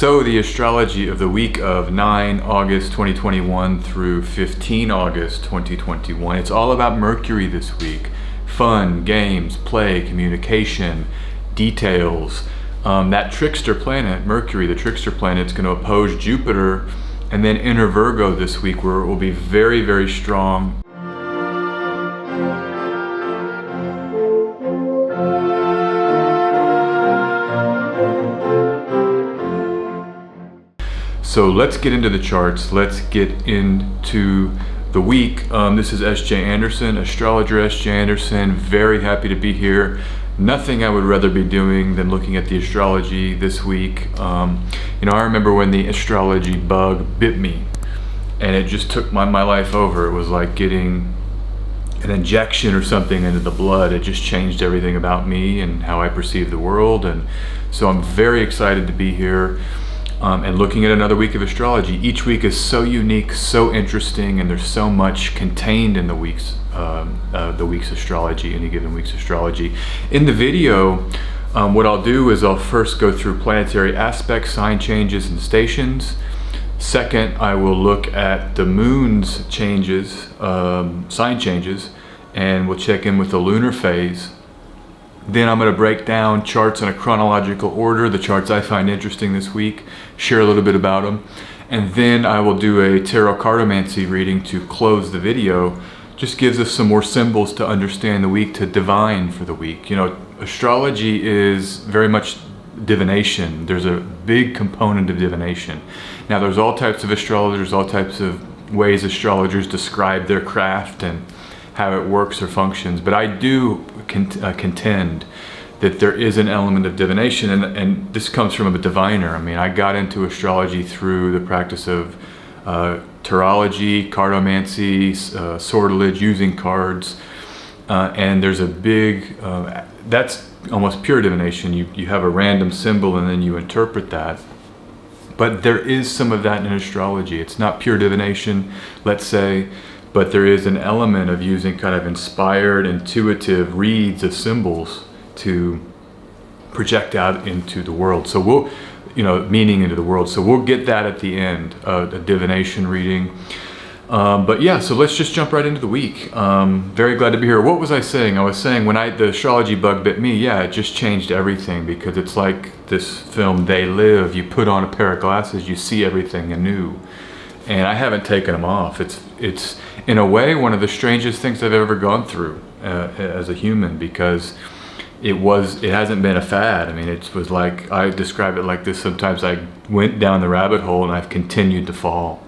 So the astrology of the week of 9 August 2021 through 15 August 2021. It's all about Mercury this week. Fun, games, play, communication, details. That trickster planet, Mercury, the trickster planet, is going to oppose Jupiter and then enter Virgo this week, where it will be very, very strong. So let's get into the charts. Let's get into the week. This is S.J. Anderson, astrologer S.J. Anderson. Very happy to be here. Nothing I would rather be doing than looking at the astrology this week. I remember when the astrology bug bit me and it just took my life over. It was like getting an injection or something into the blood. It just changed everything about me and how I perceive the world. And so I'm very excited to be here. And looking at another week of astrology. Each week is so unique, so interesting, and there's so much contained in the week's astrology, any given week's astrology. In the video, what I'll do is I'll first go through planetary aspects, sign changes, and stations. Second, I will look at the moon's changes, sign changes, and we'll check in with the lunar phase. Then I'm going to break down charts in a chronological order, the charts I find interesting this week, share a little bit about them, and then I will do a tarot cartomancy reading to close the video. Just gives us some more symbols to understand the week, to divine for the week. Astrology is very much divination. There's a big component of divination. Now there's all types of astrologers, all types of ways astrologers describe their craft and how it works or functions, but I do contend that there is an element of divination, and this comes from a diviner. I mean, I got into astrology through the practice of tarology, cartomancy, sortilege, using cards, and there's a big, that's almost pure divination. You have a random symbol and then you interpret that. But there is some of that in astrology. It's not pure divination, let's say, but there is an element of using kind of inspired, intuitive reads of symbols to project out into the world. So meaning into the world. So we'll get that at the end, a divination reading. But yeah, so let's just jump right into the week. Very glad to be here. What was I saying? I was saying when the astrology bug bit me, yeah, it just changed everything, because it's like this film, They Live. You put on a pair of glasses, you see everything anew. And I haven't taken them off. It's in a way one of the strangest things I've ever gone through as a human, because it hasn't been a fad. I mean, it was like, I describe it like this. Sometimes I went down the rabbit hole and I've continued to fall.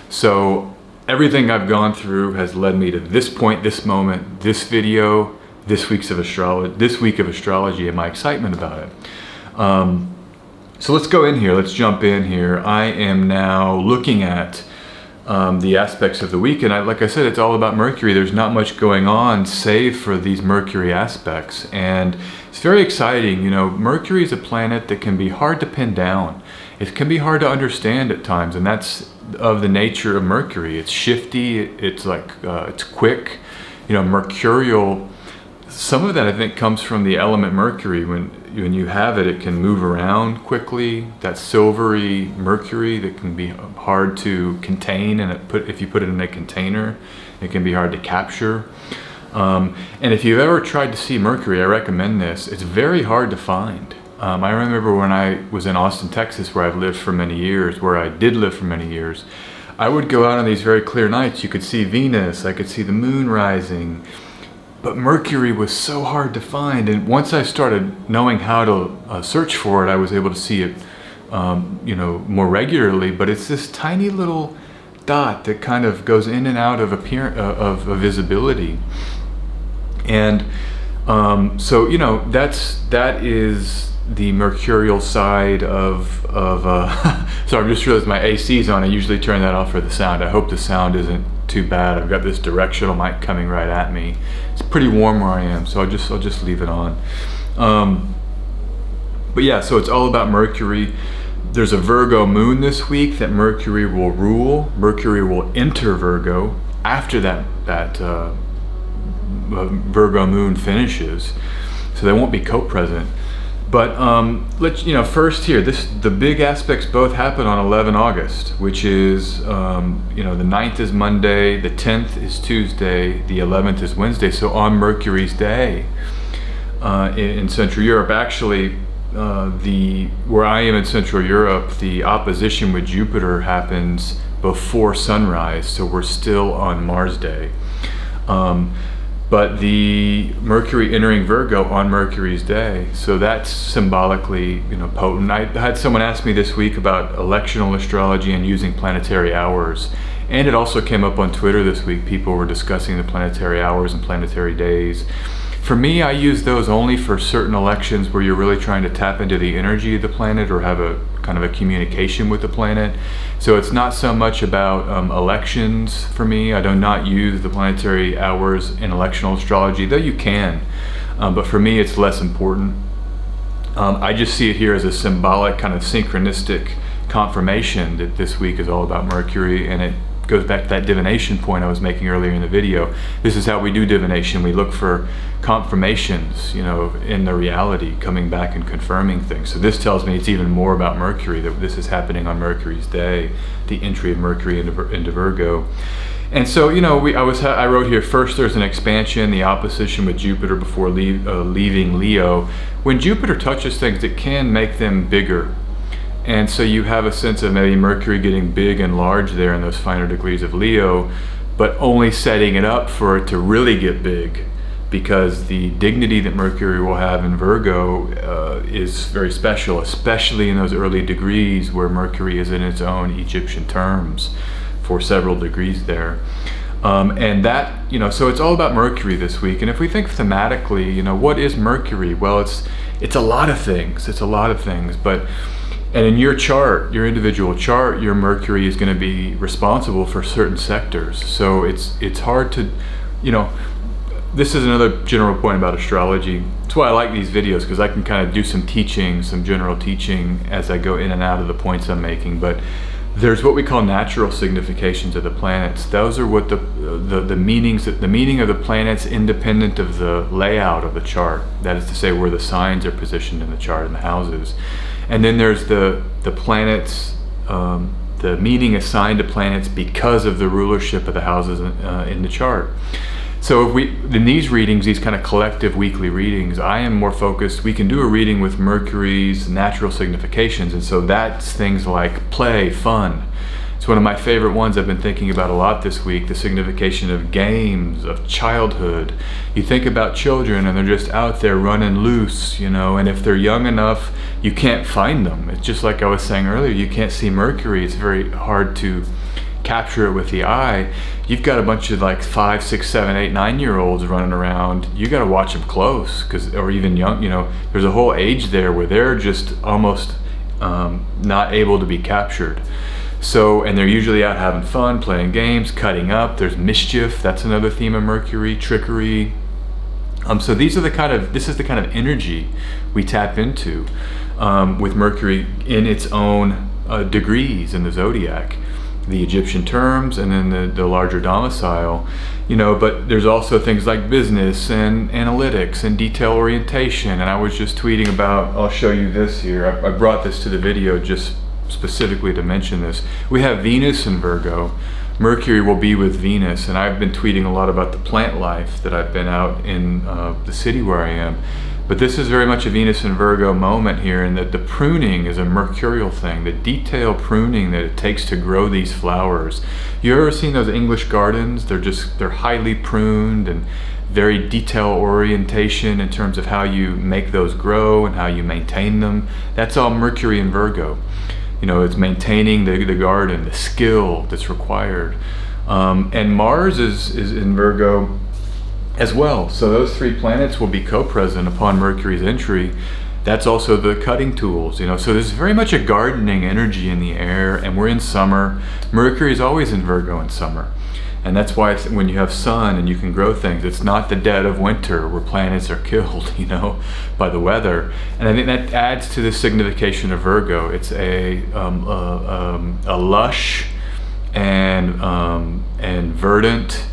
So everything I've gone through has led me to this point, this moment, this video, this week of astrology, and my excitement about it. So let's go in here, let's jump in here. I am now looking at the aspects of the week, and like I said, it's all about Mercury. There's not much going on save for these Mercury aspects, and it's very exciting. Mercury is a planet that can be hard to pin down. It can be hard to understand at times, and that's of the nature of Mercury. It's shifty, it's quick, mercurial. Some of that, I think, comes from the element Mercury. When you have it, it can move around quickly. That silvery Mercury that can be hard to contain, and if you put it in a container, it can be hard to capture. And if you've ever tried to see Mercury, I recommend this. It's very hard to find. I remember when I was in Austin, Texas, where I did live for many years, I would go out on these very clear nights. You could see Venus, I could see the moon rising. But Mercury was so hard to find, and once I started knowing how to search for it, I was able to see it, more regularly. But it's this tiny little dot that kind of goes in and out of visibility, and so that is the mercurial side of. So I just realized my AC's on. I usually turn that off for the sound. I hope the sound isn't too bad. I've got this directional mic coming right at me. It's pretty warm where I am, so I'll just leave it on. But yeah, so it's all about Mercury. There's a Virgo moon this week that Mercury will rule. Mercury will enter Virgo after that Virgo moon finishes, so they won't be co-present. But let's, first here, the big aspects both happen on 11 August, which is, the 9th is Monday, the 10th is Tuesday, the 11th is Wednesday. So on Mercury's day in Central Europe, actually, where I am in Central Europe, the opposition with Jupiter happens before sunrise, so we're still on Mars Day. But the Mercury entering Virgo on Mercury's day, so that's symbolically, potent. I had someone ask me this week about electional astrology and using planetary hours, and it also came up on Twitter this week. People were discussing the planetary hours and planetary days. For me, I use those only for certain elections where you're really trying to tap into the energy of the planet or have a kind of a communication with the planet. So it's not so much about elections for me. I do not use the planetary hours in electional astrology, though you can. But for me, it's less important. I just see it here as a symbolic kind of synchronistic confirmation that this week is all about Mercury, and it goes back to that divination point I was making earlier in the video. This is how we do divination. We look for confirmations, in the reality, coming back and confirming things. So this tells me it's even more about Mercury, that this is happening on Mercury's day, the entry of Mercury into Virgo. And so, I wrote here, first there's an expansion, the opposition with Jupiter before leaving Leo. When Jupiter touches things, it can make them bigger. And so you have a sense of maybe Mercury getting big and large there in those finer degrees of Leo, but only setting it up for it to really get big, because the dignity that Mercury will have in Virgo is very special, especially in those early degrees where Mercury is in its own Egyptian terms for several degrees there. And that, so it's all about Mercury this week. And if we think thematically, what is Mercury? Well, it's a lot of things. And in your chart, your individual chart, your Mercury is going to be responsible for certain sectors. So it's hard to, this is another general point about astrology. That's why I like these videos, because I can kind of do some teaching, some general teaching as I go in and out of the points I'm making. But there's what we call natural significations of the planets. Those are what the meanings, the meaning of the planets independent of the layout of the chart. That is to say, where the signs are positioned in the chart and the houses. And then there's the planets, the meaning assigned to planets because of the rulership of the houses in the chart. So in these readings, these kind of collective weekly readings, I am more focused. We can do a reading with Mercury's natural significations, and so that's things like play, fun. It's one of my favorite ones I've been thinking about a lot this week, the signification of games, of childhood. You think about children and they're just out there running loose, and if they're young enough, you can't find them. It's just like I was saying earlier, you can't see Mercury. It's very hard to capture it with the eye. You've got a bunch of like 5, 6, 7, 8, 9-year-olds running around. You got to watch them close, or even young, there's a whole age there where they're just almost not able to be captured. So, and they're usually out having fun, playing games, cutting up. There's mischief. That's another theme of Mercury, trickery. So this is the kind of energy we tap into with Mercury in its own degrees in the zodiac, the Egyptian terms, and then the larger domicile. But there's also things like business and analytics and detail orientation. And I was just tweeting about, I'll show you this here. I brought this to the video just specifically to mention this. We have Venus in Virgo. Mercury will be with Venus, and I've been tweeting a lot about the plant life that I've been out in the city where I am. But this is very much a Venus in Virgo moment here, and that the pruning is a mercurial thing, the detail pruning that it takes to grow these flowers. You ever seen those English gardens? They're highly pruned and very detail orientation in terms of how you make those grow and how you maintain them. That's all Mercury in Virgo. It's maintaining the garden, the skill that's required. And Mars is in Virgo as well. So those three planets will be co-present upon Mercury's entry. That's also the cutting tools, So there's very much a gardening energy in the air, and we're in summer. Mercury is always in Virgo in summer. And that's why when you have sun and you can grow things, it's not the dead of winter where planets are killed, by the weather. And I think that adds to the signification of Virgo. It's a lush and verdant,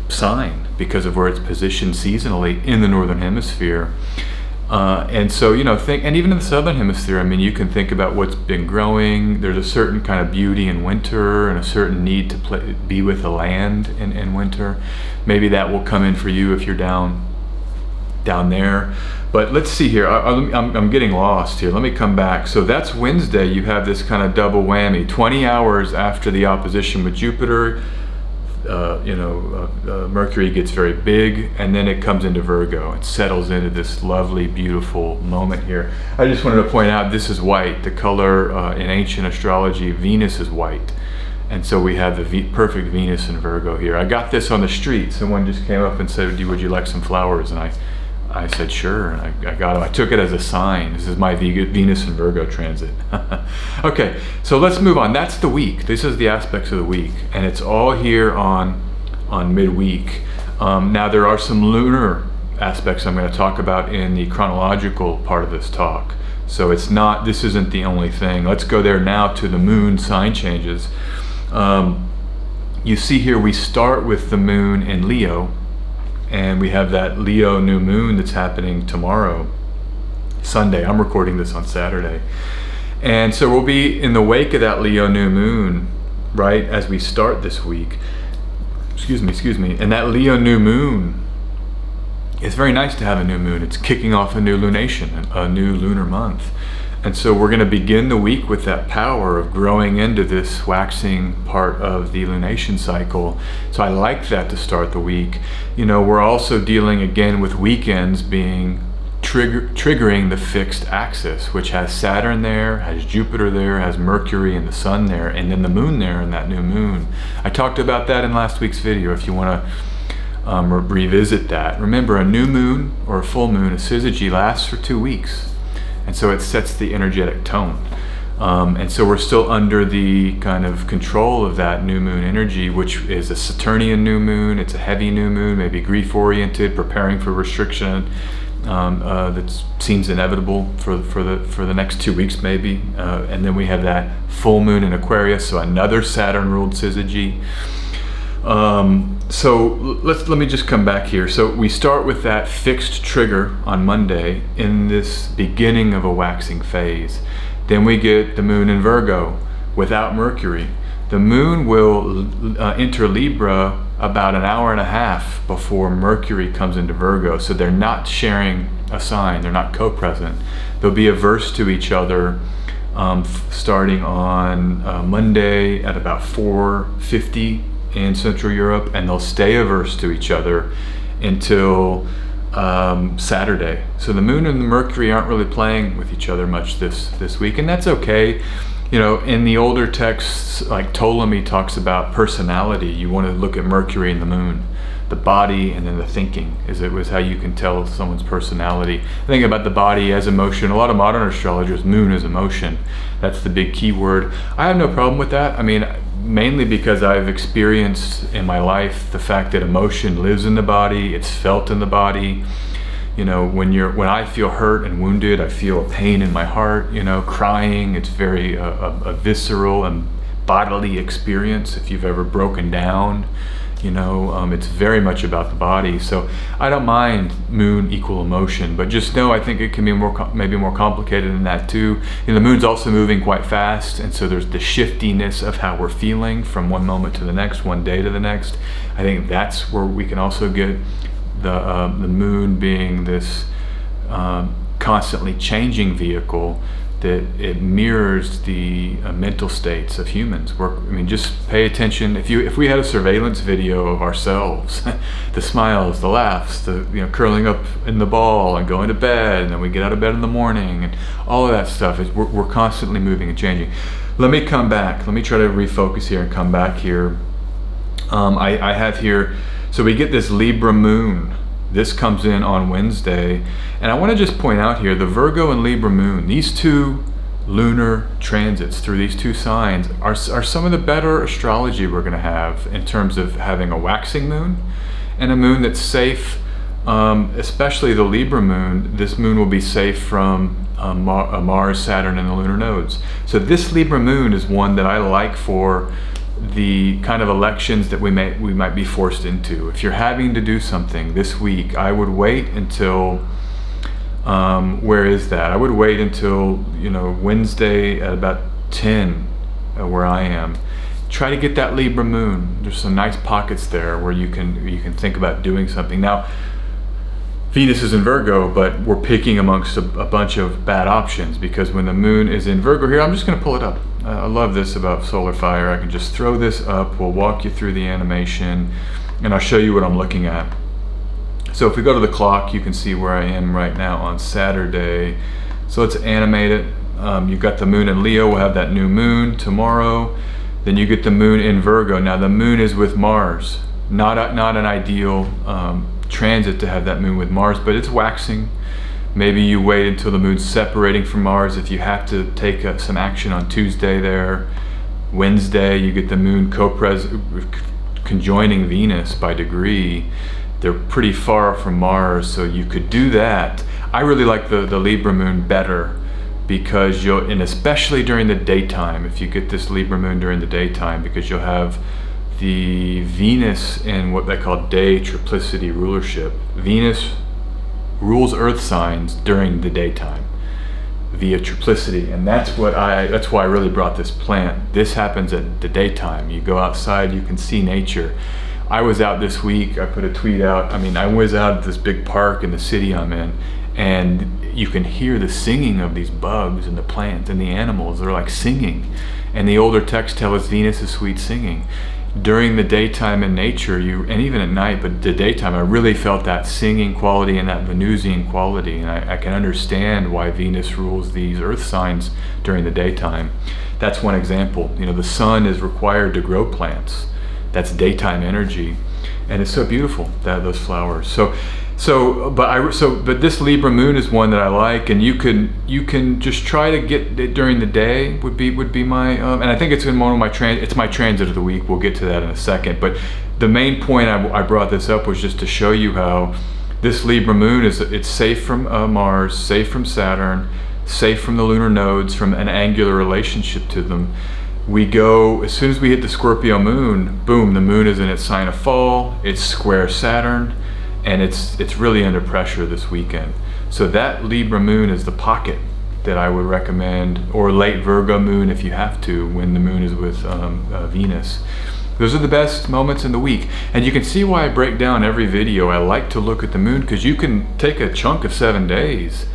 sign because of where it's positioned seasonally in the northern hemisphere. And so, and even in the southern hemisphere, I mean, you can think about what's been growing. There's a certain kind of beauty in winter and a certain need to be with the land in winter. Maybe that will come in for you if you're down there. But let's see here. I'm getting lost here. Let me come back. So that's Wednesday. You have this kind of double whammy. 20 hours after the opposition with Jupiter, Mercury gets very big, and then it comes into Virgo and settles into this lovely, beautiful moment here. I just wanted to point out this is white. The color in ancient astrology, Venus is white. And so we have the perfect Venus in Virgo here. I got this on the street. Someone just came up and said, would you like some flowers? And I said, sure, and I got them. I took it as a sign. This is my Venus and Virgo transit. Okay, so let's move on. That's the week. This is the aspects of the week, and it's all here on midweek. Now, there are some lunar aspects I'm going to talk about in the chronological part of this talk. So this isn't the only thing. Let's go there now to the moon sign changes. You see here we start with the moon in Leo, and we have that Leo new moon that's happening tomorrow, Sunday. I'm recording this on Saturday. And so we'll be in the wake of that Leo new moon, right, as we start this week. Excuse me. And that Leo new moon, it's very nice to have a new moon. It's kicking off a new lunation, a new lunar month. And so we're going to begin the week with that power of growing into this waxing part of the lunation cycle. So I like that to start the week. We're also dealing again with weekends being triggering the fixed axis, which has Saturn there, has Jupiter there, has Mercury and the Sun there, and then the moon there in that new moon. I talked about that in last week's video if you want to revisit that. Remember, a new moon or a full moon, a syzygy, lasts for 2 weeks. And so it sets the energetic tone. And so we're still under the kind of control of that new moon energy, which is a Saturnian new moon. It's a heavy new moon, maybe grief-oriented, preparing for restriction that seems inevitable for the next 2 weeks maybe. And then we have that full moon in Aquarius, so another Saturn-ruled syzygy. So let me just come back here. So we start with that fixed trigger on Monday in this beginning of a waxing phase. Then we get the moon in Virgo without Mercury. The moon will enter Libra about an hour and a half before Mercury comes into Virgo. So they're not sharing a sign, they're not co-present. They'll be averse to each other starting on Monday at about 4:50 in Central Europe, and they'll stay averse to each other until Saturday. So the moon and the Mercury aren't really playing with each other much this week, and that's okay. In the older texts, like Ptolemy talks about personality, you want to look at Mercury and the moon, the body and then the thinking was how you can tell someone's personality. Think about the body as emotion. A lot of modern astrologers, moon is emotion. That's the big key word. I have no problem with that. I mean, mainly because I've experienced in my life the fact that emotion lives in the body, it's felt in the body. When I feel hurt and wounded, I feel a pain in my heart, crying. It's very a visceral and bodily experience. If you've ever broken down, it's very much about the body. So I don't mind moon equal emotion, but just know I think it can be maybe more complicated than that too. The moon's also moving quite fast, and so there's the shiftiness of how we're feeling from one moment to the next, one day to the next. I think that's where we can also get the moon being this constantly changing vehicle, that it mirrors the mental states of humans. Just pay attention. If we had a surveillance video of ourselves, the smiles, the laughs, the curling up in the ball and going to bed, and then we get out of bed in the morning, and all of that stuff, we're constantly moving and changing. Let me come back. Let me try to refocus here and come back here. I have here, so we get this Libra moon. This comes in on Wednesday, and I want to just point out here, the Virgo and Libra moon, these two lunar transits through these two signs are some of the better astrology we're going to have in terms of having a waxing moon and a moon that's safe, especially the Libra moon. This moon will be safe from Mars, Saturn, and the lunar nodes. So this Libra moon is one that I like for the kind of elections that we might be forced into. If you're having to do something this week, I would wait until Where is that? I would wait until, Wednesday at about 10, where I am. Try to get that Libra moon. There's some nice pockets there where you can think about doing something. Now, Venus is in Virgo, but we're picking amongst a bunch of bad options, because when the moon is in Virgo here, I'm just going to pull it up. I love this about solar fire. I can just throw this up. We'll walk you through the animation, and I'll show you what I'm looking at. So if we go to the clock, you can see where I am right now on Saturday. So let's animate it. You've got the moon in Leo. We'll have that new moon tomorrow. Then you get the moon in Virgo. Now the moon is with Mars. Not an ideal transit to have that moon with Mars, but it's waxing. Maybe you wait until the moon's separating from Mars if you have to take some action on Tuesday there. Wednesday, you get the moon conjoining Venus by degree. They're pretty far from Mars, so you could do that. I really like the Libra moon better, because and especially during the daytime, if you get this Libra moon during the daytime, because you'll have the Venus in what they call day triplicity rulership. Venus rules earth signs during the daytime via triplicity, and that's why I really brought this plant. This happens at the daytime. You go outside, you can see nature. I was out this week, I put a tweet out. I was out at this big park in the city I'm in, and you can hear the singing of these bugs and the plants and the animals. They're like singing, and the older texts tell us Venus is sweet singing. During the daytime in nature, and even at night, but the daytime, I really felt that singing quality and that Venusian quality, and I can understand why Venus rules these earth signs during the daytime. That's one example. The sun is required to grow plants. That's daytime energy, and it's so beautiful, those flowers. But this Libra moon is one that I like, and you can just try to get it during the day. Would be my and I think it's in one of my it's my transit of the week. We'll get to that in a second. But the main point I brought this up was just to show you how this Libra moon it's safe from Mars, safe from Saturn, safe from the lunar nodes, from an angular relationship to them. We go, as soon as we hit the Scorpio moon, boom, the moon is in its sign of fall. It's square Saturn. And it's really under pressure this weekend. So that Libra moon is the pocket that I would recommend, or late Virgo moon if you have to, when the moon is with Venus. Those are the best moments in the week. And you can see why I break down every video. I like to look at the moon, because you can take a chunk of 7 days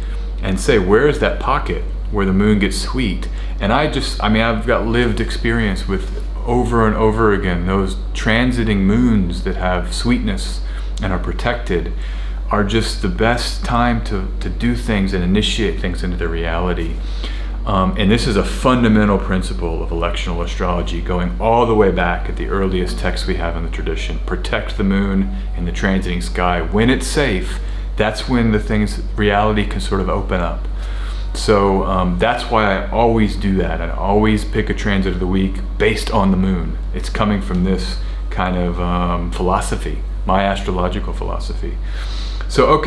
and say, where is that pocket where the moon gets sweet? And I've got lived experience with over and over again, those transiting moons that have sweetness and are protected are just the best time to do things and initiate things into their reality. And this is a fundamental principle of electional astrology, going all the way back at the earliest texts we have in the tradition. Protect the moon in the transiting sky. When it's safe, that's when reality can sort of open up. So that's why I always do that. I always pick a transit of the week based on the moon. It's coming from this kind of philosophy, my astrological philosophy. So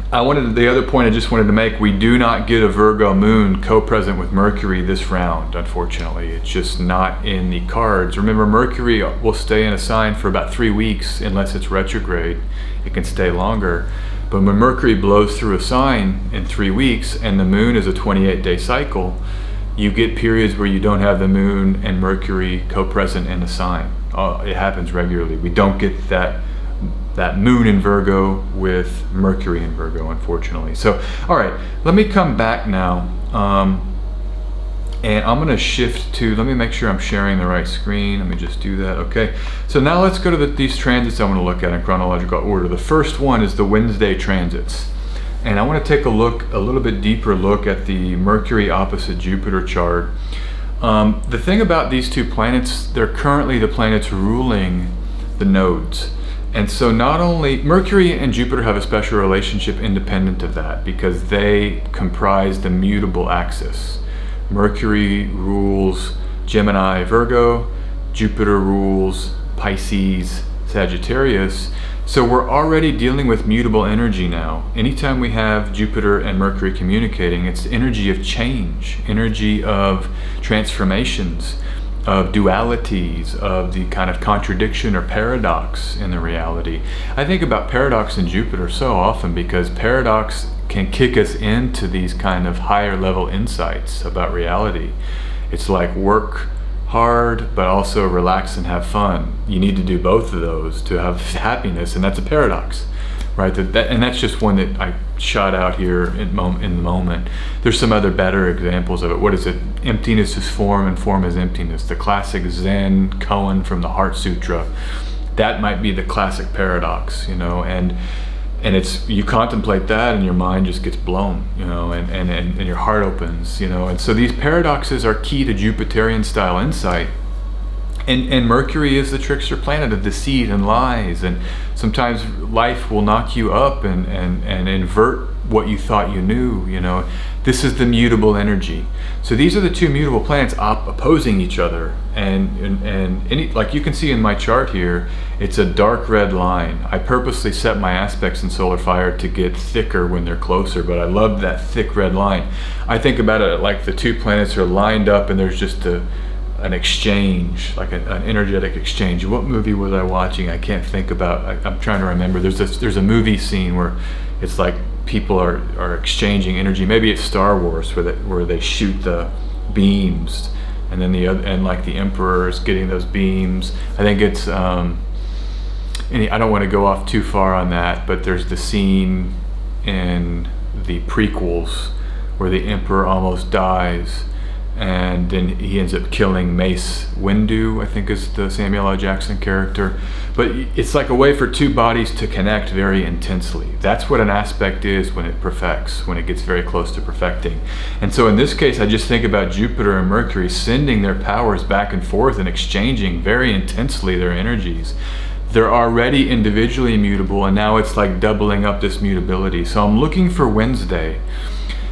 the other point I just wanted to make, we do not get a Virgo moon co-present with Mercury this round, unfortunately. It's just not in the cards. Remember, Mercury will stay in a sign for about 3 weeks unless it's retrograde. It can stay longer. But when Mercury blows through a sign in 3 weeks, and the moon is a 28-day cycle, you get periods where you don't have the moon and Mercury co-present in a sign. It happens regularly. We don't get that moon in Virgo with Mercury in Virgo, unfortunately. So, all right, let me come back now, and I'm going to shift to, let me make sure I'm sharing the right screen. Let me just do that. Okay, so now let's go to these transits I want to look at in chronological order. The first one is the Wednesday transits. And I want to take a little bit deeper look at the Mercury opposite Jupiter chart. The thing about these two planets, they're currently the planets ruling the nodes. And so not only Mercury and Jupiter have a special relationship independent of that, because they comprise the mutable axis. Mercury rules Gemini, Virgo, Jupiter rules Pisces, Sagittarius. So we're already dealing with mutable energy now. Anytime we have Jupiter and Mercury communicating, it's energy of change, energy of transformations. of dualities, of the kind of contradiction or paradox in the reality. I think about paradox in Jupiter so often because paradox can kick us into these kind of higher level insights about reality. It's like work hard, but also relax and have fun. You need to do both of those to have happiness, and that's a paradox, right? And that's just one that I shot out here in the moment. There's some other better examples of it. What is it? Emptiness is form and form is emptiness. The classic Zen koan from the Heart Sutra. That might be the classic paradox, and it's, you contemplate that and your mind just gets blown, and your heart opens, and so these paradoxes are key to Jupiterian style insight. And Mercury is the trickster planet of deceit and lies, and sometimes life will knock you up and invert what you thought you knew. This is the mutable energy. So these are the two mutable planets opposing each other, and like you can see in my chart here, it's a dark red line. I purposely set my aspects in solar fire to get thicker when they're closer, but I love that thick red line. I think about it like the two planets are lined up and there's just an exchange, like an energetic exchange. What movie was I watching? I can't think about. I'm trying to remember. There's a movie scene where it's like people are exchanging energy. Maybe it's Star Wars where they shoot the beams, and then like the Emperor is getting those beams. I think it's I don't want to go off too far on that, but there's the scene in the prequels where the Emperor almost dies, and then he ends up killing Mace Windu, I think is the Samuel L. Jackson character. But it's like a way for two bodies to connect very intensely. That's what an aspect is when it perfects, when it gets very close to perfecting. And so in this case, I just think about Jupiter and Mercury sending their powers back and forth and exchanging very intensely their energies. They're already individually immutable, and now it's like doubling up this mutability. So I'm looking for Wednesday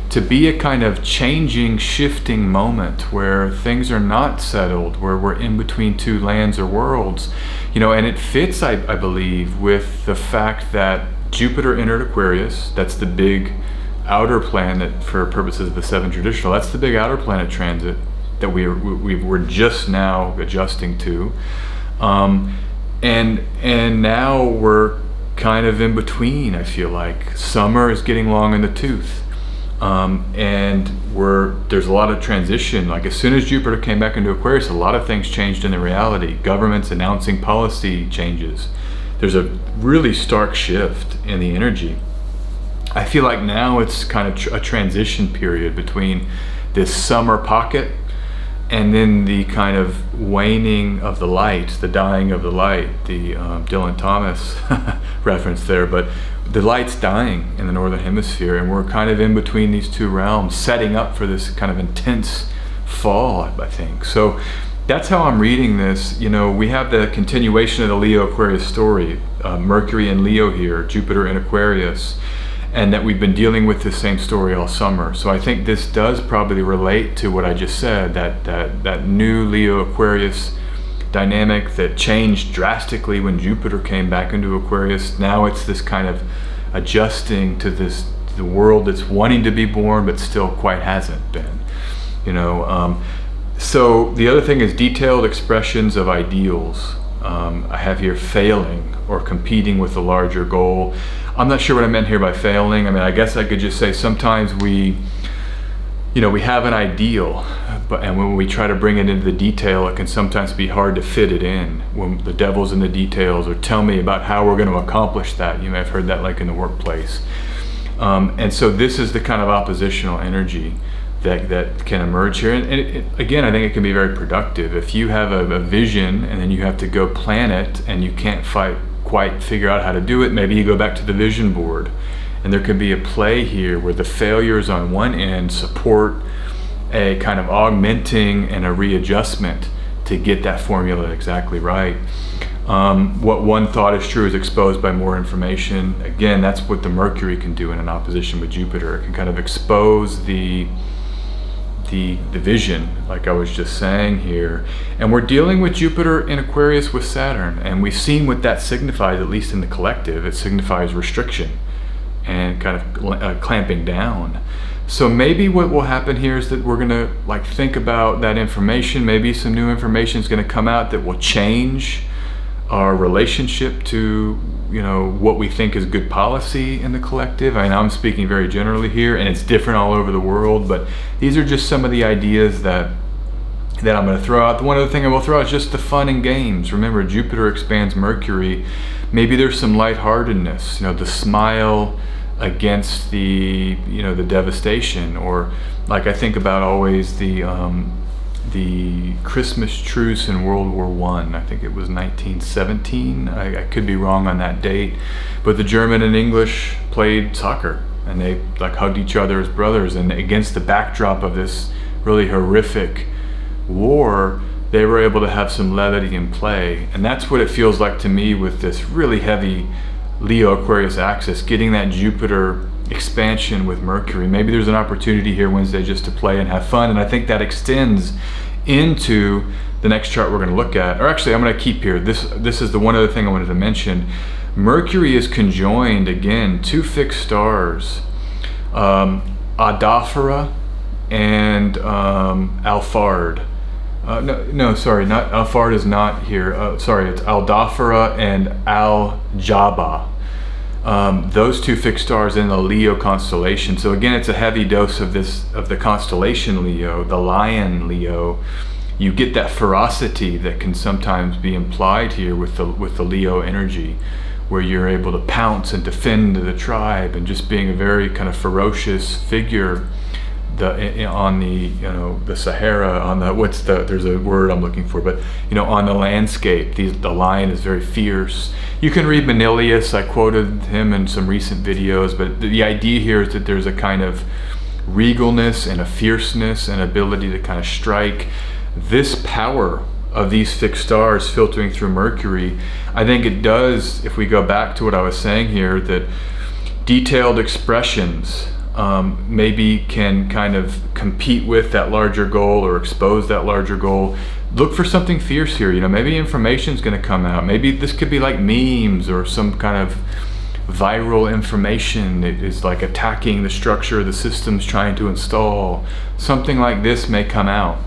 to be a kind of changing, shifting moment where things are not settled, where we're in between two lands or worlds, and it fits, I believe, with the fact that Jupiter entered Aquarius. That's the big outer planet for purposes of the seven traditional. That's the big outer planet transit that we're just now adjusting to, and now we're kind of in between. I feel like summer is getting long in the tooth. And there's a lot of transition. Like as soon as Jupiter came back into Aquarius, a lot of things changed in the reality. Governments announcing policy changes. There's a really stark shift in the energy. I feel like now it's kind of a transition period between this summer pocket and then the kind of waning of the light, the dying of the light, the Dylan Thomas reference there, but the light's dying in the northern hemisphere, and we're kind of in between these two realms, setting up for this kind of intense fall, I think. So that's how I'm reading this. We have the continuation of the Leo Aquarius story, Mercury in Leo here, Jupiter in Aquarius, and that we've been dealing with the same story all summer. So I think this does probably relate to what I just said, that new Leo Aquarius dynamic that changed drastically when Jupiter came back into Aquarius. Now it's this kind of adjusting to the world that's wanting to be born but still quite hasn't been. So the other thing is detailed expressions of ideals. I have here failing or competing with a larger goal. I'm not sure what I meant here by failing. I guess I could just say sometimes we have an ideal, and when we try to bring it into the detail, it can sometimes be hard to fit it in when the devil's in the details, or tell me about how we're going to accomplish that. You may have heard that like in the workplace. And so this is the kind of oppositional energy that can emerge here. And again, I think it can be very productive. If you have a vision and then you have to go plan it and you can't quite figure out how to do it, maybe you go back to the vision board. And there could be a play here where the failures on one end support a kind of augmenting and a readjustment to get that formula exactly right. What one thought is true is exposed by more information. Again, that's what the Mercury can do in an opposition with Jupiter. It can kind of expose the vision, like I was just saying here. And we're dealing with Jupiter in Aquarius with Saturn, and we've seen what that signifies, at least in the collective. It signifies restriction and kind of clamping down. So maybe what will happen here is that we're gonna like think about that information. Maybe some new information is gonna come out that will change our relationship to, you know, what we think is good policy in the collective. I mean, I'm speaking very generally here, and it's different all over the world, but these are just some of the ideas that I'm going to throw out. The one other thing I will throw out is just the fun and games. Remember, Jupiter expands Mercury. Maybe there's some lightheartedness, you know, the smile against the, you know, the devastation, or like I think about always the Christmas truce in World War I think it was 1917. I could be wrong on that date, but the German and English played soccer, and they like hugged each other as brothers, and against the backdrop of this really horrific war, they were able to have some levity in play. And that's what it feels like to me with this really heavy Leo Aquarius axis, getting that Jupiter expansion with Mercury. Maybe there's an opportunity here Wednesday just to play and have fun, and I think that extends into the next chart we're going to look at. Or actually, I'm going to keep here. This is the one other thing I wanted to mention. Mercury is conjoined again, two fixed stars, Aldaphara and Alphard. Sorry, not Alphard is not here. Sorry, it's Aldaphara and Al-Jaba. Those two fixed stars in the Leo constellation. So again, it's a heavy dose of the constellation Leo, the Lion Leo. You get that ferocity that can sometimes be implied here with the Leo energy, where you're able to pounce and defend the tribe, and just being a very kind of ferocious figure. On the, you know, the Sahara, on the there's a word I'm looking for, but you know, on the landscape, the lion is very fierce. You can read Manilius. I quoted him in some recent videos, but the idea here is that there's a kind of regalness and a fierceness and ability to kind of strike. This power of these fixed stars filtering through Mercury, I think it does, if we go back to what I was saying here, that detailed expressions maybe can kind of compete with that larger goal or expose that larger goal. Look for something fierce here. You know, maybe information's going to come out. Maybe this could be like memes or some kind of viral information that is like attacking the structure the system's trying to install. Something like this may come out.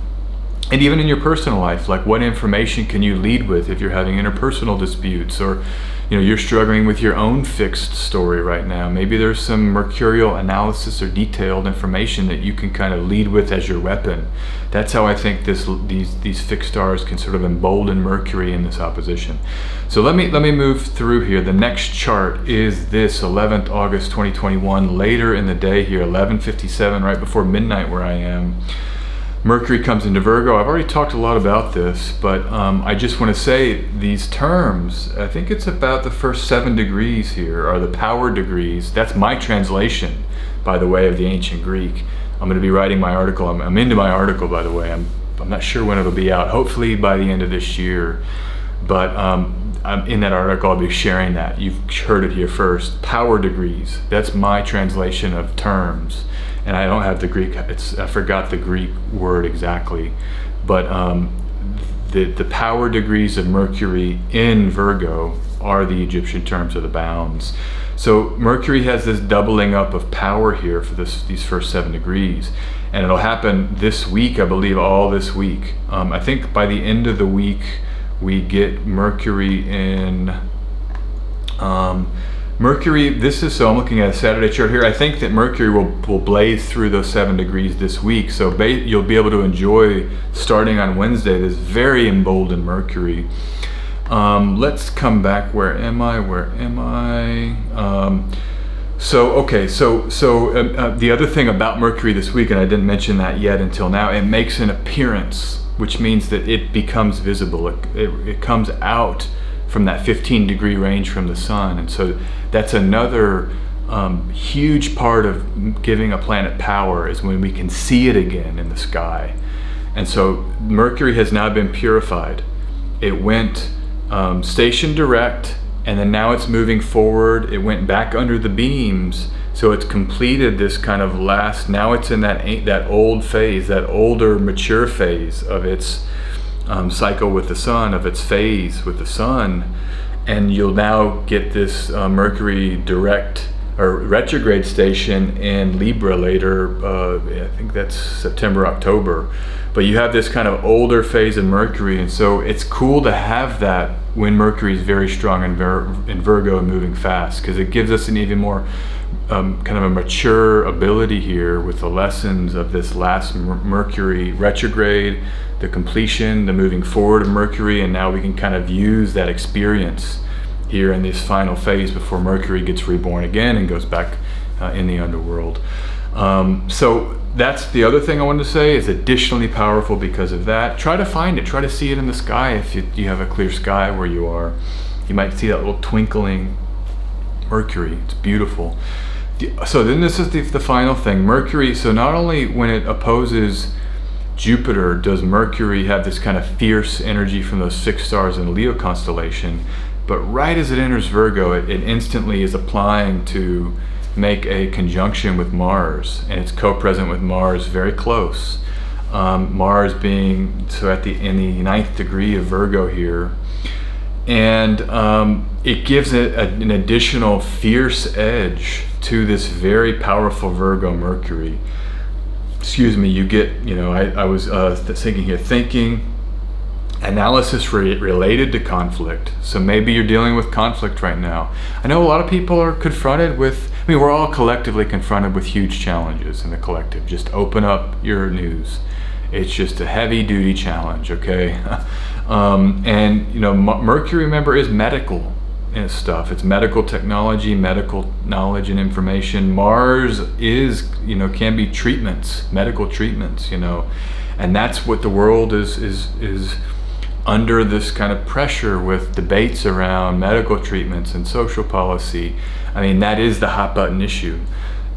And even in your personal life, like what information can you lead with if you're having interpersonal disputes, or you know, you're struggling with your own fixed story right now. Maybe there's some mercurial analysis or detailed information that you can kind of lead with as your weapon. That's how I think these fixed stars can sort of embolden Mercury in this opposition. So let me move through here. The next chart is this 11th August 2021, later in the day here, 11:57, right before midnight where I am. Mercury comes into Virgo. I've already talked a lot about this, but I just want to say these terms, I think it's about the first 7 degrees here, are the power degrees. That's my translation, by the way, of the ancient Greek. I'm going to be writing my article. I'm into my article, by the way. I'm not sure when it'll be out, hopefully by the end of this year. But in that article, I'll be sharing that. You've heard it here first. Power degrees. That's my translation of terms. And I don't have the Greek, I forgot the Greek word exactly, but the power degrees of Mercury in Virgo are the Egyptian terms of the bounds. So Mercury has this doubling up of power here for these first 7 degrees. And it'll happen this week, I believe, all this week. I think by the end of the week, we get Mercury in... so I'm looking at a Saturday chart here. I think that Mercury will blaze through those 7 degrees this week. So you'll be able to enjoy, starting on Wednesday, this very emboldened Mercury. Let's come back. Where am I? The other thing about Mercury this week, and I didn't mention that yet until now, it makes an appearance, which means that it becomes visible. It comes out from that 15-degree range from the sun. And so that's another huge part of giving a planet power, is when we can see it again in the sky. And so Mercury has now been purified. It went station direct, and then now it's moving forward. It went back under the beams, so it's completed this kind of now it's in that old phase, that older mature phase of its cycle with the sun, of its phase with the sun. And you'll now get this Mercury direct or retrograde station in Libra later. I think that's September, October. But you have this kind of older phase of Mercury, and so it's cool to have that when Mercury is very strong in Virgo and moving fast, because it gives us an even more kind of a mature ability here with the lessons of this last Mercury retrograde, the completion, the moving forward of Mercury, and now we can kind of use that experience here in this final phase before Mercury gets reborn again and goes back in the underworld. So that's the other thing I wanted to say, is additionally powerful because of that. Try to find it, try to see it in the sky. If you have a clear sky where you are, you might see that little twinkling Mercury. It's beautiful. So then this is the final thing, Mercury. So not only when it opposes Jupiter does Mercury have this kind of fierce energy from those 6 stars in the Leo constellation, but right as it enters Virgo, it instantly is applying to make a conjunction with Mars, and it's co-present with Mars very close. Mars being so in the 9th degree of Virgo here, and it gives it an additional fierce edge to this very powerful Virgo Mercury. Excuse me, you get, I was thinking here, thinking, analysis related to conflict. So maybe you're dealing with conflict right now. I know a lot of people are confronted with, we're all collectively confronted with huge challenges in the collective. Just open up your news. It's just a heavy duty challenge, okay? And Mercury, remember, is medical and stuff. It's medical technology, medical knowledge and information. Mars is, can be treatments, medical treatments, and that's what the world is under, this kind of pressure with debates around medical treatments and social policy. I mean, that is the hot button issue.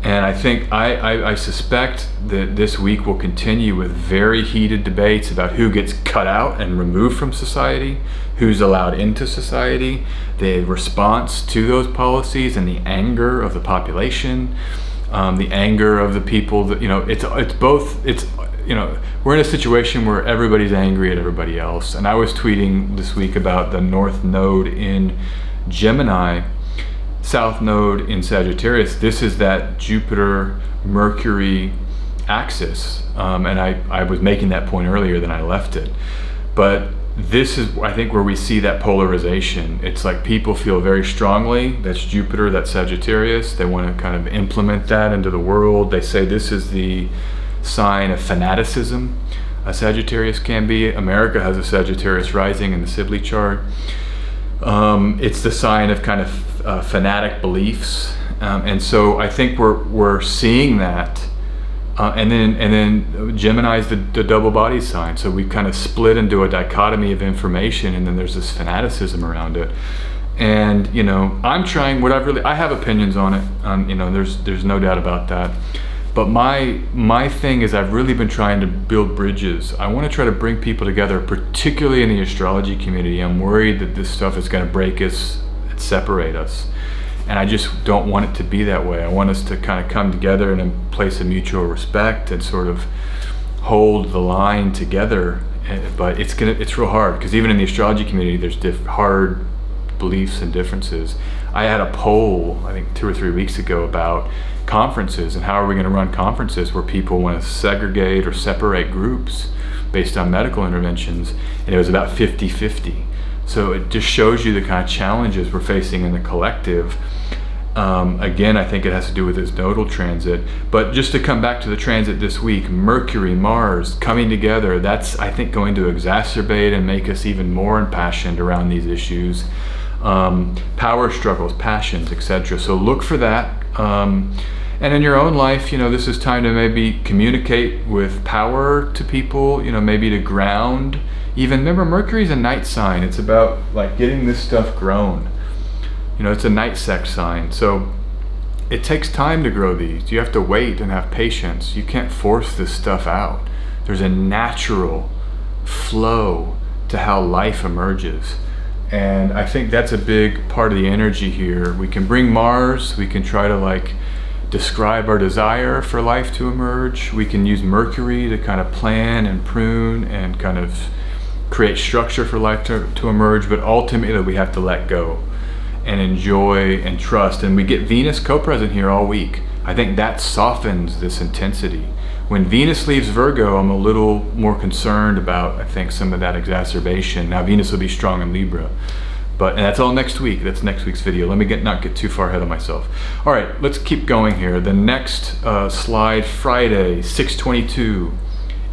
And I think, I suspect that this week will continue with very heated debates about who gets cut out and removed from society, who's allowed into society, the response to those policies, and the anger of the population, the anger of the people that, it's both, we're in a situation where everybody's angry at everybody else. And I was tweeting this week about the North Node in Gemini, South Node in Sagittarius. This is that Jupiter-Mercury axis. And I was making that point earlier, then I left it. But this is, I think, where we see that polarization. It's like people feel very strongly, that's Jupiter, that's Sagittarius. They want to kind of implement that into the world. They say this is the sign of fanaticism. A Sagittarius can be. America has a Sagittarius rising in the Sibley chart. It's the sign of kind of fanatic beliefs, and so I think we're seeing that, and then Gemini is the double body sign. So we kind of split into a dichotomy of information, and then there's this fanaticism around it. And I'm trying I have opinions on it. There's no doubt about that. But my thing is, I've really been trying to build bridges. I want to try to bring people together, particularly in the astrology community. I'm worried that this stuff is going to break us and separate us. And I just don't want it to be that way. I want us to kind of come together in a place of mutual respect and sort of hold the line together. But it's real hard, because even in the astrology community, there's hard beliefs and differences. I had a poll, I think 2 or 3 weeks ago, about conferences and how are we going to run conferences where people want to segregate or separate groups based on medical interventions, and it was about 50-50. So it just shows you the kind of challenges we're facing in the collective. Again, I think it has to do with this nodal transit. But just to come back to the transit this week, Mercury, Mars coming together, that's, I think, going to exacerbate and make us even more impassioned around these issues. Power struggles, passions, etc. So look for that. And in your own life, this is time to maybe communicate with power to people, maybe to ground. Even, remember, Mercury's a night sign. It's about like getting this stuff grown. It's a night sex sign. So it takes time to grow these. You have to wait and have patience. You can't force this stuff out. There's a natural flow to how life emerges. And I think that's a big part of the energy here. We can bring Mars, we can try to describe our desire for life to emerge. We can use Mercury to kind of plan and prune and kind of create structure for life to emerge, but ultimately we have to let go. and enjoy and trust. And we get Venus co-present here all week. I think that softens this intensity. When Venus leaves Virgo, I'm a little more concerned about, I think, some of that exacerbation. Now Venus will be strong in Libra, and that's all next week. That's next week's video. Let me not get too far ahead of myself. All right, let's keep going here. The next slide, Friday, 6/22,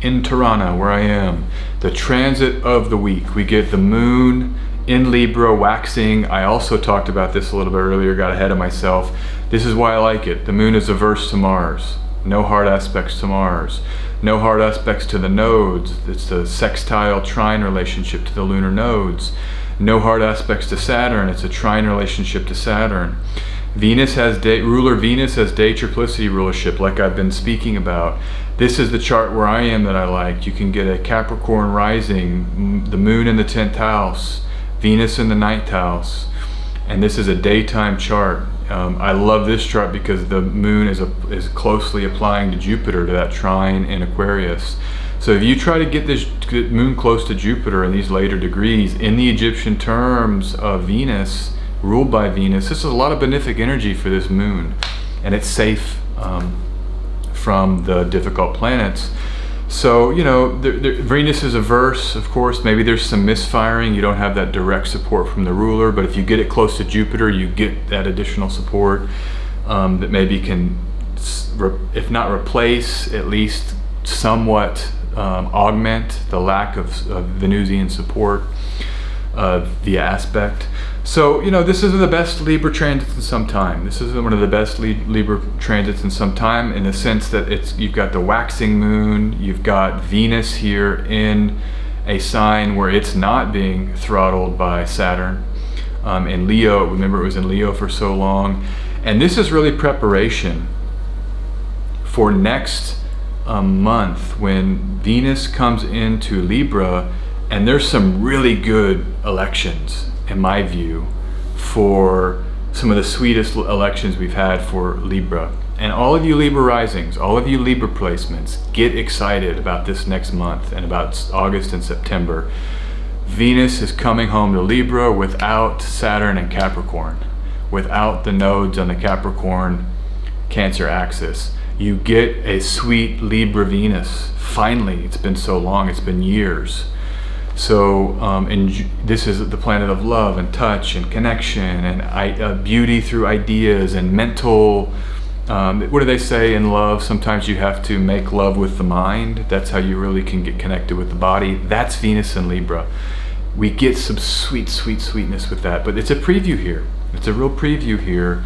in Tirana, where I am. The transit of the week. We get the moon in Libra waxing. I also talked about this a little bit earlier, got ahead of myself. This is why I like it. The moon is averse to Mars. No hard aspects to Mars. No hard aspects to the nodes. It's the sextile trine relationship to the lunar nodes. No hard aspects to Saturn. It's a trine relationship to Saturn. Venus has ruler Venus has day triplicity rulership, like I've been speaking about. This is the chart where I am that I like. You can get a Capricorn rising, the moon in the 10th house, Venus in the 9th house, and this is a daytime chart. I love this chart because the moon is closely applying to Jupiter, to that trine in Aquarius. So if you try to get this moon close to Jupiter in these later degrees, in the Egyptian terms of Venus, ruled by Venus, this is a lot of benefic energy for this moon, and it's safe from the difficult planets. So, you know, Venus is averse, of course. Maybe there's some misfiring. You don't have that direct support from the ruler, but if you get it close to Jupiter, you get that additional support that maybe can, if not replace, at least somewhat augment the lack of Venusian support via aspect. So, you know, this is the best Libra transits in some time. This is one of the best Libra transits in some time, in the sense that you've got the waxing moon, you've got Venus here in a sign where it's not being throttled by Saturn. In Leo, remember it was in Leo for so long. And this is really preparation for next month, when Venus comes into Libra, and there's some really good elections, in my view, for some of the sweetest elections we've had for Libra. And all of you Libra risings, all of you Libra placements, get excited about this next month and about August and September. Venus is coming home to Libra without Saturn and Capricorn, without the nodes on the Capricorn Cancer axis. You get a sweet Libra Venus. Finally, it's been so long, it's been years. So, this is the planet of love and touch and connection and beauty through ideas and mental, what do they say in love? Sometimes you have to make love with the mind. That's how you really can get connected with the body. That's Venus and Libra. We get some sweet, sweet, sweetness with that, but it's a preview here. It's a real preview here,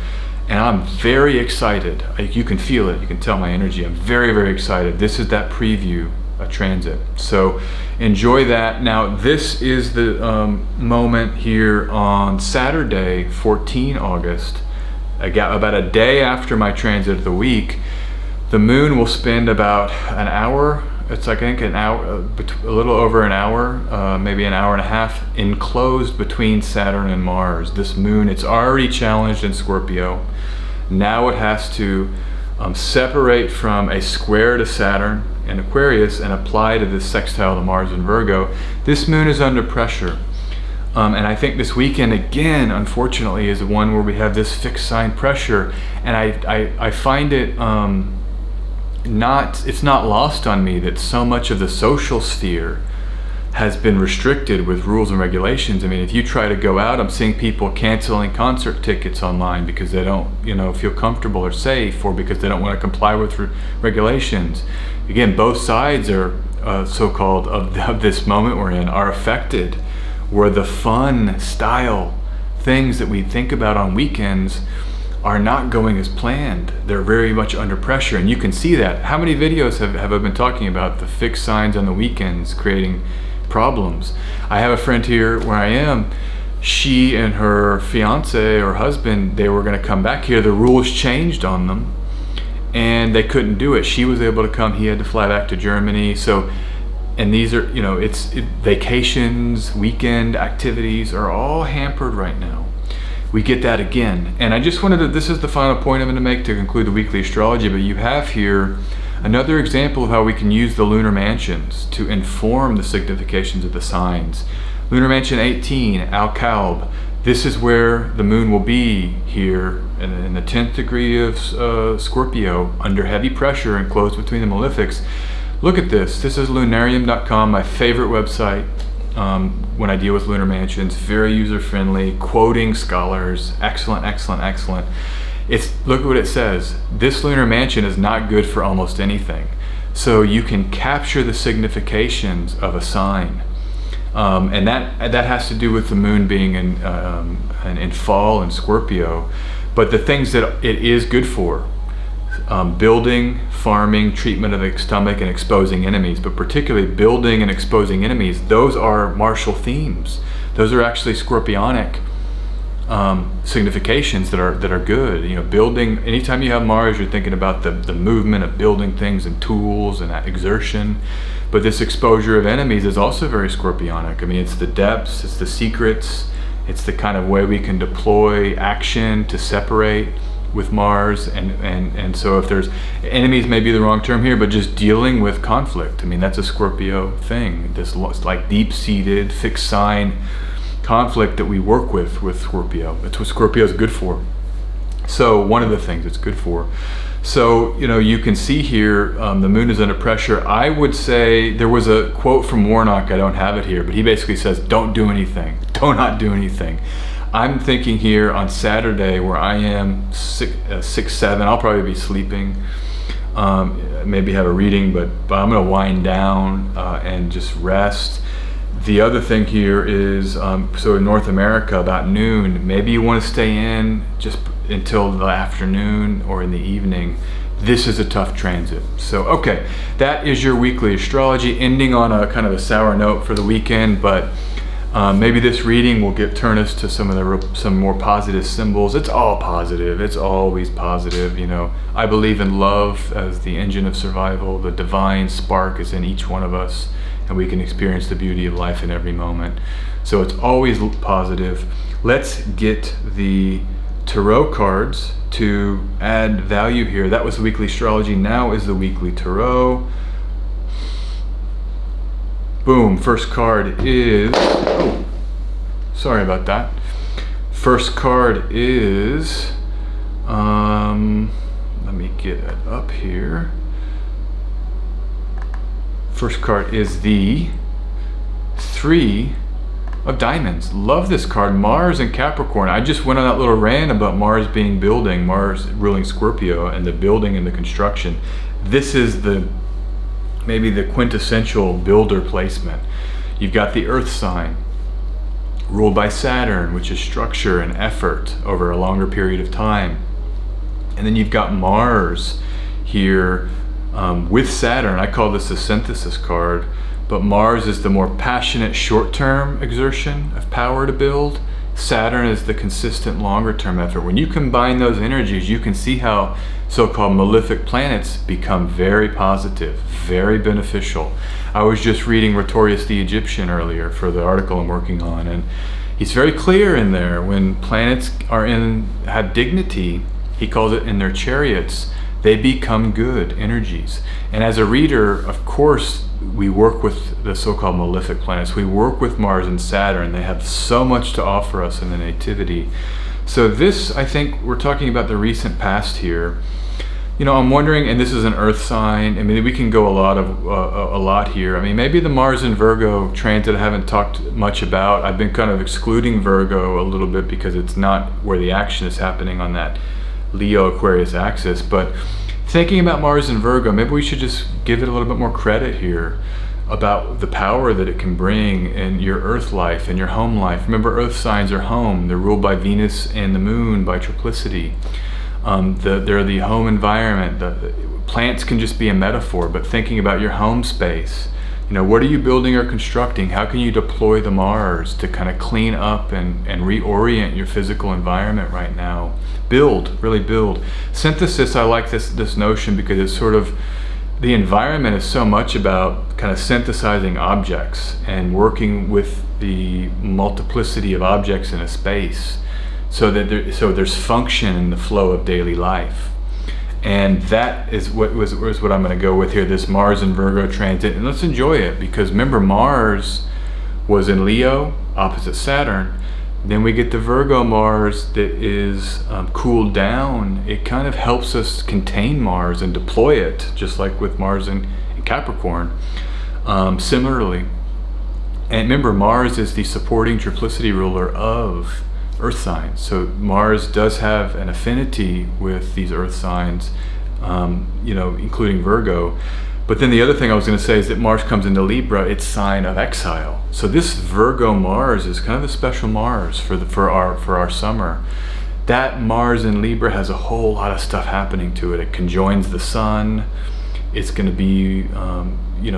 and I'm very excited. You can feel it. You can tell my energy. I'm very, very excited. This is that preview transit. So enjoy that. Now this is the moment here on Saturday, 14 August, about a day after my transit of the week. The moon will spend about an hour, it's like, I think an hour, a little over an hour, maybe an hour and a half, enclosed between Saturn and Mars. This moon, it's already challenged in Scorpio. Now it has to separate from a square to Saturn and Aquarius and apply to this sextile to Mars and Virgo. This moon is under pressure. And I think this weekend, again, unfortunately, is the one where we have this fixed sign pressure. And I find it it's not lost on me that so much of the social sphere has been restricted with rules and regulations. I mean, if you try to go out, I'm seeing people canceling concert tickets online because they don't, feel comfortable or safe, or because they don't want to comply with regulations. Again, both sides are so-called of this moment we're in are affected, where the fun style things that we think about on weekends are not going as planned. They're very much under pressure, and you can see that. How many videos have I been talking about the fixed signs on the weekends creating problems? I have a friend here where I am. She and her fiance or husband, they were going to come back here. The rules changed on them, and they couldn't do it. She was able to come. He had to fly back to Germany. So, and these are, vacations, weekend activities are all hampered right now. We get that again. And I just wanted to, this is the final point I'm going to make to conclude the weekly astrology, but you have here another example of how we can use the lunar mansions to inform the significations of the signs. Lunar Mansion 18, Al-Kalb, This is where the moon will be here in the 10th degree of Scorpio, under heavy pressure and closed between the malefics. Look at this. This is lunarium.com, my favorite website when I deal with lunar mansions. Very user-friendly, quoting scholars. Excellent, excellent, excellent. Look at what it says. This lunar mansion is not good for almost anything. So you can capture the significations of a sign. And that has to do with the moon being in fall in Scorpio. But the things that it is good for, building, farming, treatment of the stomach, and exposing enemies, but particularly building and exposing enemies, those are martial themes. Those are actually scorpionic significations that are good. You know, building, anytime you have Mars, you're thinking about the movement of building things and tools and that exertion. But this exposure of enemies is also very scorpionic. I mean, it's the depths, it's the secrets, it's the kind of way we can deploy action to separate with Mars. And so if there's enemies, may be the wrong term here, but just dealing with conflict. I mean, that's a Scorpio thing. This like deep-seated, fixed sign conflict that we work with Scorpio. That's what Scorpio is good for. So one of the things it's good for. So, you know, you can see here, the moon is under pressure. I would say, there was a quote from Warnock, I don't have it here, but he basically says, don't do anything. Do not do anything. I'm thinking here on Saturday, where I am 6, 7, I'll probably be sleeping, maybe have a reading, but I'm gonna wind down and just rest. The other thing here is, so in North America, about noon, maybe you want to stay in just until the afternoon or in the evening. This is a tough transit. So, okay, that is your weekly astrology, ending on a kind of a sour note for the weekend, but maybe this reading will turn us to some more positive symbols. It's all positive. It's always positive. You know, I believe in love as the engine of survival. The divine spark is in each one of us, and we can experience the beauty of life in every moment. So it's always positive. Let's get the tarot cards to add value here. That was the weekly astrology. Now is the weekly tarot. Boom. First card is, oh, sorry about that. First card is, let me get it up here. First card is the 3 of Diamonds. Love this card. Mars and Capricorn. I just went on that little rant about Mars being building, Mars ruling Scorpio, and the building and the construction. This is maybe the quintessential builder placement. You've got the Earth sign, ruled by Saturn, which is structure and effort over a longer period of time. And then you've got Mars here, with Saturn. I call this a synthesis card, but Mars is the more passionate short-term exertion of power to build. Saturn is the consistent longer-term effort. When you combine those energies, you can see how so-called malefic planets become very positive, very beneficial. I was just reading Rhetorius the Egyptian earlier for the article I'm working on, and he's very clear in there. When planets have dignity, he calls it in their chariots, they become good energies. And as a reader, of course, we work with the so-called malefic planets. We work with Mars and Saturn. They have so much to offer us in the nativity. So this, I think, we're talking about the recent past here. You know, I'm wondering, and this is an Earth sign. I mean, we can go a lot here. I mean, maybe the Mars and Virgo transit I haven't talked much about. I've been kind of excluding Virgo a little bit because it's not where the action is happening on that Leo Aquarius axis. But thinking about Mars and Virgo, maybe we should just give it a little bit more credit here about the power that it can bring in your Earth life and your home life. Remember, Earth signs are home. They're ruled by Venus and the Moon by triplicity. They're the home environment. The plants can just be a metaphor, but thinking about your home space, you know, what are you building or constructing? How can you deploy the Mars to kind of clean up and reorient your physical environment right now? Build, really build. Synthesis, I like this notion because it's sort of, the environment is so much about kind of synthesizing objects and working with the multiplicity of objects in a space, so that there's function in the flow of daily life. And that is what I'm going to go with here, this Mars and Virgo transit. And let's enjoy it, because remember, Mars was in Leo, opposite Saturn. Then we get the Virgo Mars that is cooled down. It kind of helps us contain Mars and deploy it, just like with Mars in Capricorn. Similarly, and remember, Mars is the supporting triplicity ruler of Earth signs. So Mars does have an affinity with these Earth signs, including Virgo. But then the other thing I was going to say is that Mars comes into Libra, its sign of exile. So this Virgo Mars is kind of a special Mars for our summer. That Mars in Libra has a whole lot of stuff happening to it. It conjoins the Sun. It's going to be,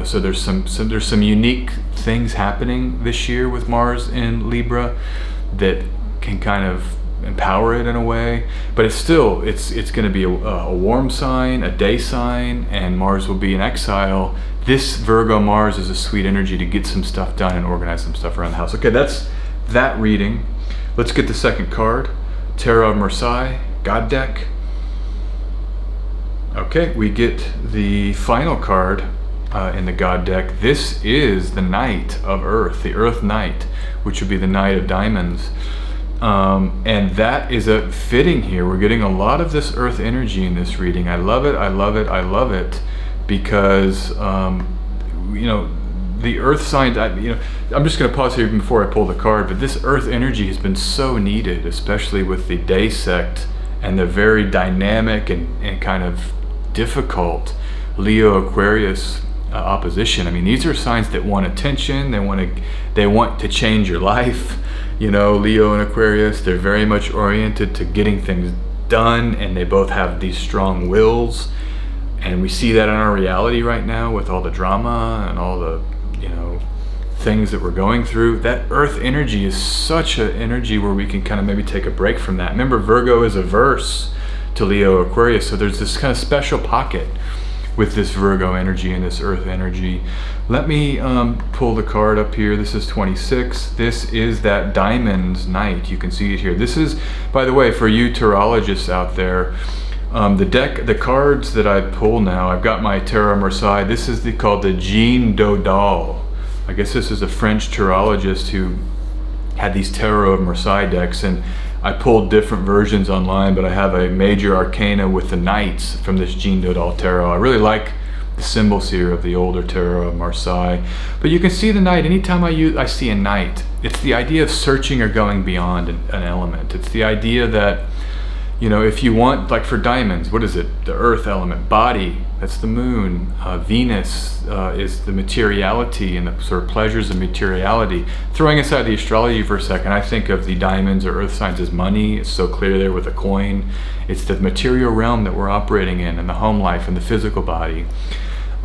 so there's some unique things happening this year with Mars in Libra that can kind of empower it in a way, but it's going to be a warm sign, a day sign, and Mars will be in exile. This Virgo Mars is a sweet energy to get some stuff done and organize some stuff around the house. Okay, that's that reading. Let's get the second card, Tarot of Marseille, God deck. Okay, we get the final card in the God deck. This is the Knight of Earth, the Earth Knight, which would be the Knight of Diamonds. And that is a fitting here. We're getting a lot of this earth energy in this reading. I love it, I love it, I love it, because, the earth signs, I'm just going to pause here before I pull the card, but this earth energy has been so needed, especially with the day sect and the very dynamic and kind of difficult Leo Aquarius opposition. I mean, these are signs that want attention, they want to change your life. Leo and Aquarius, they're very much oriented to getting things done, and they both have these strong wills, and we see that in our reality right now with all the drama and all the things that we're going through. That earth energy is such an energy where we can kind of maybe take a break from that. Remember, Virgo is averse to Leo Aquarius, so there's this kind of special pocket with this Virgo energy and this earth energy. Let me pull the card up here. This is 26. This is that Diamonds Knight. You can see it here. This is, by the way, for you tarologists out there, the cards that I pull now, I've got my Tarot Marseille. This is called the Jean Dodal. I guess this is a French tarologist who had these Tarot of Marseille decks, and I pulled different versions online, but I have a major arcana with the knights from this Jean Dodal tarot. I really like the symbols here of the older Tarot of Marseille. But you can see the knight. Anytime I see a knight, it's the idea of searching or going beyond an element. It's the idea that, if you want, like for diamonds, what is it? The earth element, body, that's the moon. Venus is the materiality and the sort of pleasures of materiality. Throwing aside the astrology for a second, I think of the diamonds or earth signs as money. It's so clear there with a coin. It's the material realm that we're operating in, and the home life and the physical body.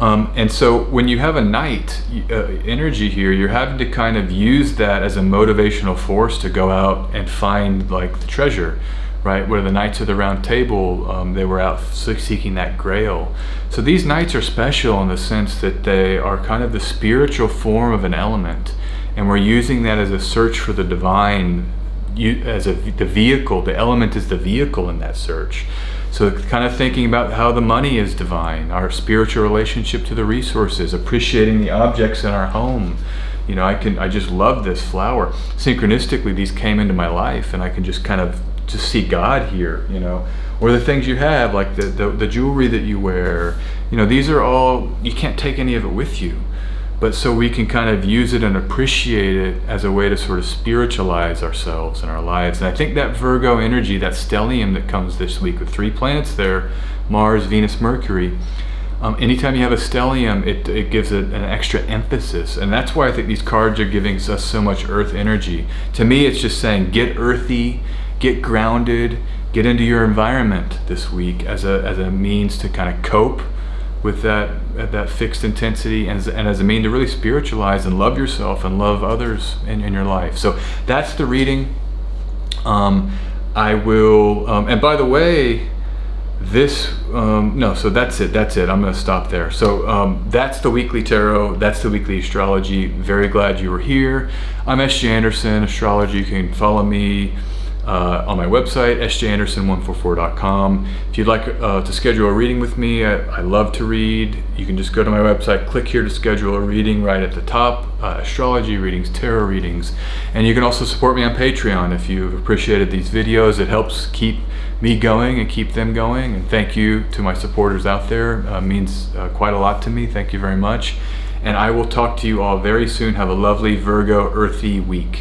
And so when you have a knight energy here, you're having to kind of use that as a motivational force to go out and find like the treasure. Right, where the Knights of the Round Table, they were out seeking that grail. So these knights are special in the sense that they are kind of the spiritual form of an element, and we're using that as a search for the divine, the vehicle. The element is the vehicle in that search. So kind of thinking about how the money is divine, our spiritual relationship to the resources, appreciating the objects in our home. I just love this flower. Synchronistically, these came into my life, and I can just kind of see God here, or the things you have, like the jewelry that you wear. These are all, you can't take any of it with you, but so we can kind of use it and appreciate it as a way to sort of spiritualize ourselves and our lives. And I think that Virgo energy, that stellium that comes this week with 3 planets there, Mars, Venus, Mercury, anytime you have a stellium, it gives it an extra emphasis, and that's why I think these cards are giving us so much earth energy. To me, it's just saying get earthy, get grounded, get into your environment this week as a means to kind of cope with that fixed intensity, and as a mean to really spiritualize and love yourself and love others in your life. So that's the reading. I will, and by the way, so that's it. I'm going to stop there. So that's the weekly tarot. That's the weekly astrology. Very glad you were here. I'm S.J. Anderson, Astrology. You can follow me on my website, sjanderson144.com. If you'd like to schedule a reading with me, I love to read. You can just go to my website, click here to schedule a reading right at the top. Astrology readings, tarot readings. And you can also support me on Patreon if you've appreciated these videos. It helps keep me going and keep them going. And thank you to my supporters out there. Means quite a lot to me. Thank you very much. And I will talk to you all very soon. Have a lovely Virgo earthy week.